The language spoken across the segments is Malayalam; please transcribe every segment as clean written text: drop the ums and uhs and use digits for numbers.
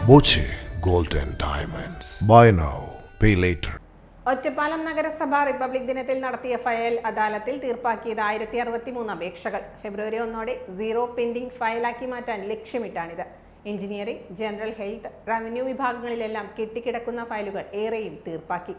Boche Gold and Diamonds. Buy now, pay later. Ottapalam നഗരസഭ റിപ്പബ്ലിക് ദിനത്തിൽ നടത്തിയ ഫയൽ അദാലത്തിൽ തീർപ്പാക്കിയത് 1063 അപേക്ഷകൾ. ഫെബ്രുവരി 1 സീറോ പെൻഡിംഗ് ഫയലാക്കി മാറ്റാൻ ലക്ഷ്യമിട്ടാണിത്. എഞ്ചിനീയറിംഗ്, ജനറൽ ഹെൽത്ത്, റവന്യൂ വിഭാഗങ്ങളിലെല്ലാം കെട്ടിക്കിടക്കുന്ന ഫയലുകൾ ഏറെയും തീർപ്പാക്കി.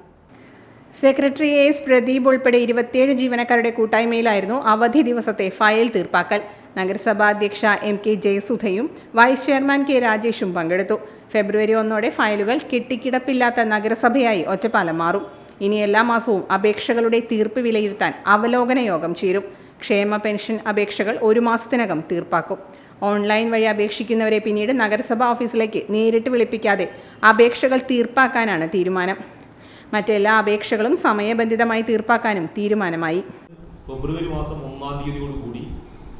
സെക്രട്ടറി എസ് പ്രദീപ് ഉൾപ്പെടെ 27 ജീവനക്കാരുടെ കൂട്ടായ്മയിലായിരുന്നു അവധി ദിവസത്തെ ഫയൽ തീർപ്പാക്കൽ. നഗരസഭാ അധ്യക്ഷ MK ജയസുധയും വൈസ് ചെയർമാൻ K രാജേഷും പങ്കെടുത്തു. ഫെബ്രുവരി 1 ഫയലുകൾ കെട്ടിക്കിടപ്പില്ലാത്ത നഗരസഭയായി ഒറ്റപ്പാലം മാറും. ഇനി എല്ലാ മാസവും അപേക്ഷകളുടെ തീർപ്പ് വിലയിരുത്താൻ അവലോകന യോഗം ചേരും. ക്ഷേമ പെൻഷൻ അപേക്ഷകൾ 1 മാസത്തിനകം തീർപ്പാക്കും. ഓൺലൈൻ വഴി അപേക്ഷിക്കുന്നവരെ പിന്നീട് നഗരസഭാ ഓഫീസിലേക്ക് നേരിട്ട് വിളിപ്പിക്കാതെ അപേക്ഷകൾ തീർപ്പാക്കാനാണ് തീരുമാനം. മറ്റെല്ലാ അപേക്ഷകളും സമയബന്ധിതമായി തീർപ്പാക്കാനും തീരുമാനമായി. ഫെബ്രുവരി മാസം 1-ാം തീയതിയോടുകൂടി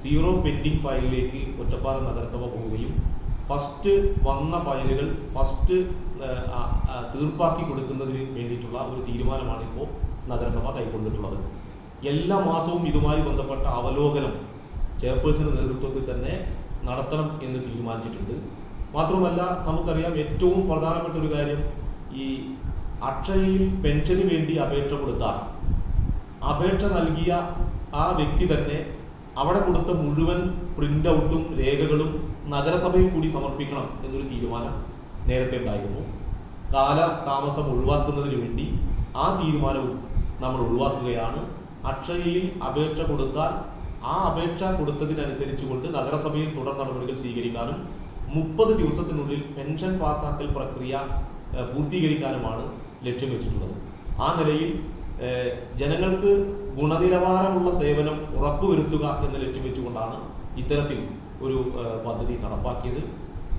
സീറോ പെൻഡിംഗ് ഫയലിലേക്ക് ഒറ്റപ്പാലം നഗരസഭ പോവുകയും ഫസ്റ്റ് വന്ന ഫയലുകൾ ഫസ്റ്റ് തീർപ്പാക്കി കൊടുക്കുന്നതിന് വേണ്ടിയിട്ടുള്ള ഒരു തീരുമാനമാണ് ഇപ്പോൾ നഗരസഭ കൈക്കൊണ്ടിട്ടുള്ളത്. എല്ലാ മാസവും ഇതുമായി ബന്ധപ്പെട്ട അവലോകനം ചെയർപേഴ്സന്റെ നേതൃത്വത്തിൽ തന്നെ നടത്തണം എന്ന് തീരുമാനിച്ചിട്ടുണ്ട്. മാത്രമല്ല, നമുക്കറിയാം ഏറ്റവും പ്രധാനപ്പെട്ട ഒരു കാര്യം, ഈ അക്ഷയയിൽ പെൻഷന് വേണ്ടി അപേക്ഷ കൊടുത്താൽ അപേക്ഷ നൽകിയ ആ വ്യക്തി തന്നെ അവിടെ കൊടുത്ത മുഴുവൻ പ്രിന്റ് ഔട്ടും രേഖകളും നഗരസഭയിൽ കൂടി സമർപ്പിക്കണം എന്നൊരു തീരുമാനം നേരത്തെ ഉണ്ടായിരുന്നു. കാലതാമസം ഒഴിവാക്കുന്നതിന് വേണ്ടി ആ തീരുമാനവും നമ്മൾ ഒഴിവാക്കുകയാണ്. അക്ഷയയിൽ അപേക്ഷ കൊടുത്താൽ ആ അപേക്ഷ കൊടുത്തതിനനുസരിച്ചുകൊണ്ട് നഗരസഭയിൽ തുടർ നടപടികൾ സ്വീകരിക്കാനും 30 ദിവസത്തിനുള്ളിൽ പെൻഷൻ പാസാക്കൽ പ്രക്രിയ പൂർത്തീകരിക്കാനുമാണ് ലക്ഷ്യം വെച്ചിട്ടുള്ളത്. ആ നിലയിൽ ജനങ്ങൾക്ക് ഗുണനിലവാരമുള്ള സേവനം ഉറപ്പുവരുത്തുക എന്ന് ലക്ഷ്യം വെച്ചുകൊണ്ടാണ് ഇത്തരത്തിൽ ഒരു പദ്ധതി നടപ്പാക്കിയത്.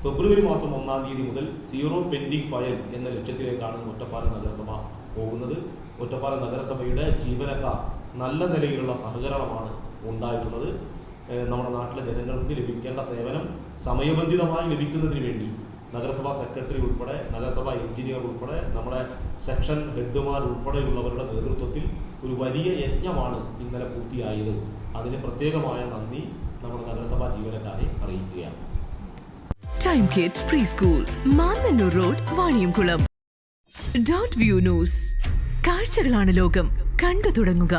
ഫെബ്രുവരി മാസം 1-ാം തീയതി മുതൽ സീറോ പെൻഡിംഗ് ഫയൽ എന്ന ലക്ഷ്യത്തിലേക്കാണ് ഒറ്റപ്പാലം നഗരസഭ പോകുന്നത്. ഒറ്റപ്പാലം നഗരസഭയുടെ ജീവനക്കാർ നല്ല നിലയിലുള്ള സഹകരണമാണ് ഉണ്ടായിട്ടുള്ളത്. നമ്മുടെ നാട്ടിലെ ജനങ്ങൾക്ക് ലഭിക്കേണ്ട സേവനം സമയബന്ധിതമായി ലഭിക്കുന്നതിന് വേണ്ടി നഗരസഭാ സെക്രട്ടറി ഉൾപ്പെടെ, നഗരസഭാ എഞ്ചിനീയർ ഉൾപ്പെടെ, നമ്മുടെ സെക്ഷൻ ഹെഡ്മാർ ഉൾപ്പെടെയുള്ളവരുടെ നേതൃത്വത്തിൽ ഒരു വലിയ യജ്ഞമാണ് ഇന്നലെ പൂർത്തിയായത്. അതിന് പ്രത്യേകമായ നന്ദി നമ്മുടെ നഗരസഭാ ജീവനക്കാരെ അറിയിക്കുകയാണ്. Time kids pre school, Mannannur road, Vaniyamkulam. Dot view news. കാഴ്ചകളാണ് ലോകം, കണ്ടു തുടങ്ങുക.